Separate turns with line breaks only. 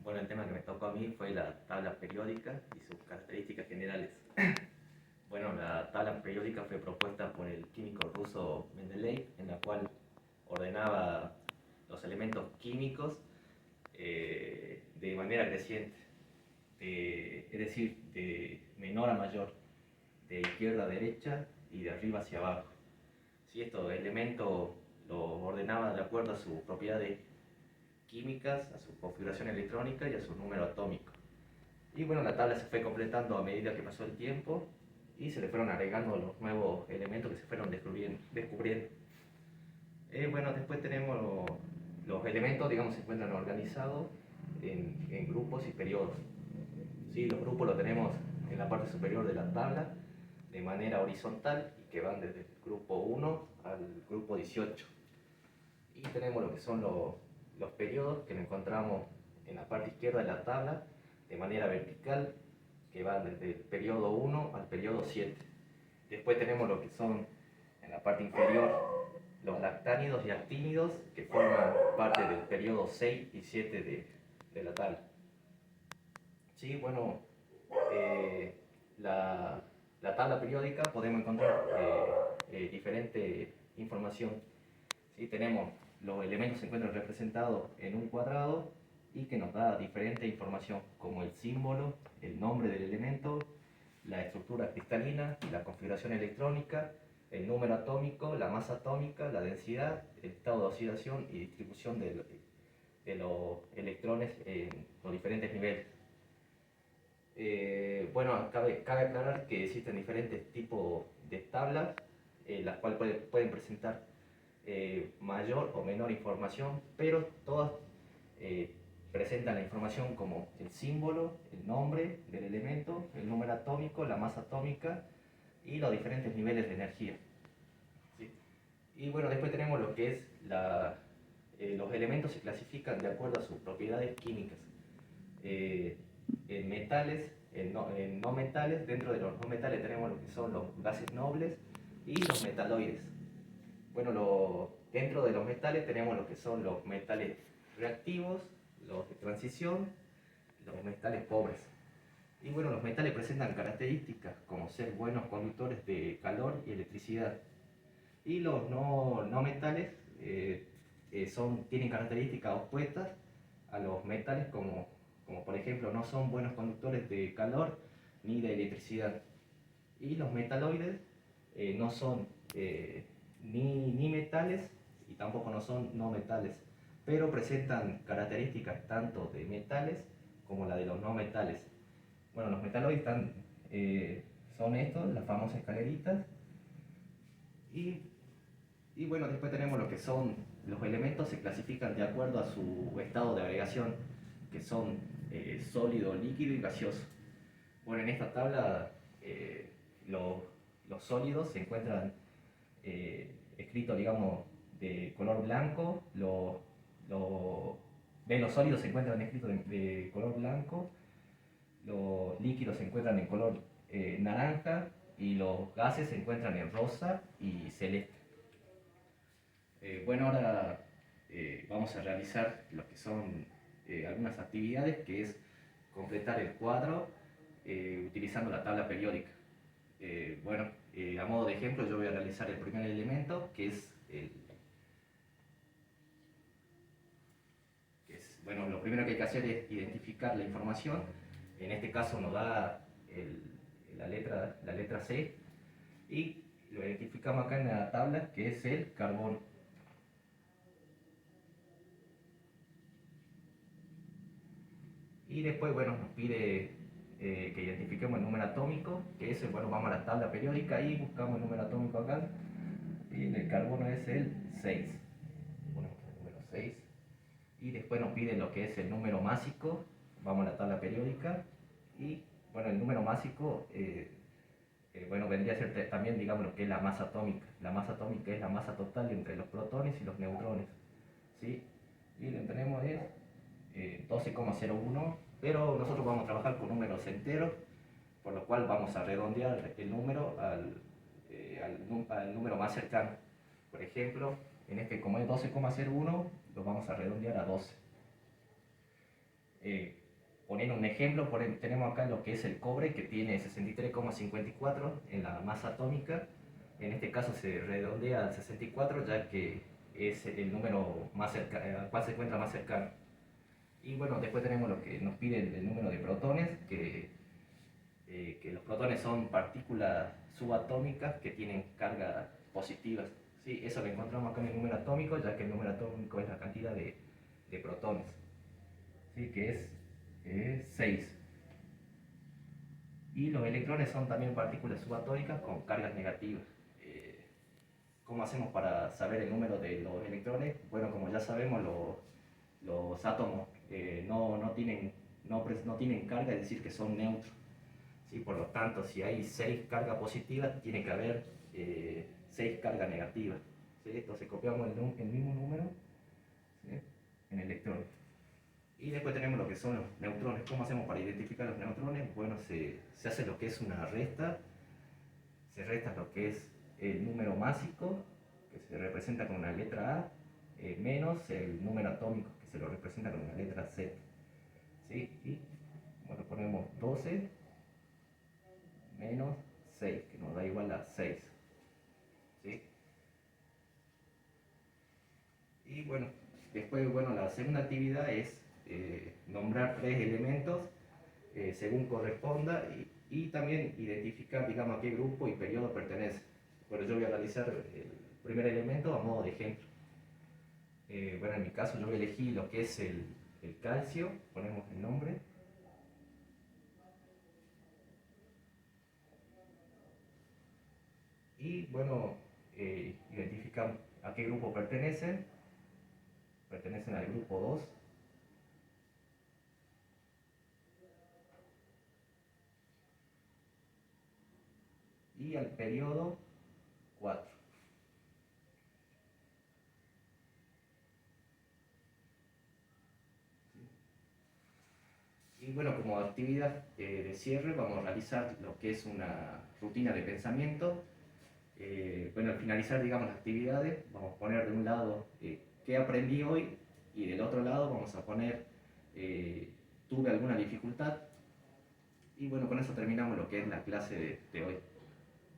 Bueno, el tema que me tocó a mí fue la tabla periódica y sus características generales. Bueno, la tabla periódica fue propuesta por el químico ruso Mendeleev, en la cual ordenaba los elementos químicos de manera creciente, es decir, de menor a mayor, de izquierda a derecha y de arriba hacia abajo. Si estos elementos los ordenaba de acuerdo a sus propiedades químicas, a su configuración electrónica y a su número atómico. Y bueno, la tabla se fue completando a medida que pasó el tiempo y se le fueron agregando los nuevos elementos que se fueron descubriendo. Bueno, después tenemos los elementos, digamos, se encuentran organizados en grupos y periodos. ¿Sí? Los grupos los tenemos en la parte superior de la tabla de manera horizontal y que van desde el grupo 1 al grupo 18. Y tenemos lo que son los periodos que lo encontramos en la parte izquierda de la tabla de manera vertical, que van desde el periodo 1 al periodo 7. Después tenemos lo que son en la parte inferior los lactánidos y actínidos, que forman parte del periodo 6 y 7 de la tabla. Sí, bueno, eh, la, la tabla periódica podemos encontrar diferente información. ¿Sí? Tenemos los elementos se encuentran representados en un cuadrado y que nos da diferente información, como el símbolo, el nombre del elemento, la estructura cristalina, la configuración electrónica, el número atómico, la masa atómica, la densidad, el estado de oxidación y distribución de los electrones en los diferentes niveles. Bueno, cabe aclarar que existen diferentes tipos de tablas, las cuales pueden presentar mayor o menor información, pero todas presentan la información como el símbolo, el nombre del elemento, el número atómico, la masa atómica y los diferentes niveles de energía. ¿Sí? Y bueno, después tenemos lo que es los elementos se clasifican de acuerdo a sus propiedades químicas. En metales, en no metales, dentro de los no metales tenemos lo que son los gases nobles y los metaloides. Bueno, dentro de los metales tenemos lo que son los metales reactivos, los de transición, los metales pobres. Y bueno, los metales presentan características como ser buenos conductores de calor y electricidad. Y los no metales tienen características opuestas a los metales como por ejemplo no son buenos conductores de calor ni de electricidad. Y los metaloides no son ni metales y tampoco no son no metales, pero presentan características tanto de metales como la de los no metales. Bueno, los metaloides son estos, las famosas escaleritas, y, y bueno, después tenemos lo que son los elementos, se clasifican de acuerdo a su estado de agregación, que son sólido, líquido y gaseoso. Bueno, en esta tabla los, los sólidos se encuentran escritos, digamos, de color blanco, los sólidos se encuentran escritos de color blanco, los líquidos se encuentran en color naranja y los gases se encuentran en rosa y celeste. Bueno, ahora vamos a realizar lo que son algunas actividades, que es completar el cuadro utilizando la tabla periódica. Bueno, a modo de ejemplo yo voy a realizar el primer elemento, bueno, lo primero que hay que hacer es identificar la información. En este caso nos da la letra C y lo identificamos acá en la tabla, que es el carbono. Y después, bueno, nos pide que identifiquemos el número atómico, que es, bueno, vamos a la tabla periódica y buscamos el número atómico acá. Y el carbono es el 6. Ponemos el número 6. Y después nos pide lo que es el número másico. Vamos a la tabla periódica. Y bueno, el número másico, bueno, vendría a ser también, digamos, lo que es la masa atómica. La masa atómica es la masa total entre los protones y los neutrones. ¿Sí? Y lo que tenemos es 12,01, pero nosotros vamos a trabajar con números enteros, por lo cual vamos a redondear el número al número más cercano. Por ejemplo, en este, como es 12,01, lo vamos a redondear a 12. Eh, Poniendo un ejemplo, tenemos acá lo que es el cobre, que tiene 63,54 en la masa atómica. En este caso se redondea al 64, ya que es el número más al cual se encuentra más cercano. Y bueno, después tenemos lo que nos pide el número de protones, que los protones son partículas subatómicas que tienen cargas positivas. Sí, eso lo encontramos acá en el número atómico, ya que el número atómico es la cantidad de protones, ¿sí? Que es 6. Y los electrones son también partículas subatómicas con cargas negativas. ¿Cómo hacemos para saber el número de los electrones? Bueno, como ya sabemos, los átomos no tienen carga, es decir, que son neutros. ¿Sí? Por lo tanto, si hay 6 cargas positivas, tiene que haber 6 cargas negativas. ¿Sí? Entonces copiamos el mismo número, ¿sí? En electrones. Y después tenemos lo que son los neutrones. ¿Cómo hacemos para identificar los neutrones? Bueno, se hace lo que es una resta. Se resta lo que es el número másico, que se representa con una letra A, menos el número atómico, que se lo representa con una letra Z. ¿Sí? Y bueno, ponemos 12 menos 6, que nos da igual a 6. ¿Sí? Y bueno, después, bueno, la segunda actividad es nombrar 3 elementos según corresponda y también identificar, digamos, a qué grupo y periodo pertenece. Bueno, yo voy a realizar el primer elemento a modo de ejemplo. Bueno, en mi caso yo elegí lo que es el calcio, ponemos el nombre. Y bueno, identificamos a qué grupo pertenecen. Pertenecen al grupo 2. Y al periodo 4. Y bueno, como actividad de cierre vamos a realizar lo que es una rutina de pensamiento. Bueno, al finalizar, digamos, las actividades, vamos a poner de un lado qué aprendí hoy y del otro lado vamos a poner tuve alguna dificultad. Y bueno, con eso terminamos lo que es la clase de hoy.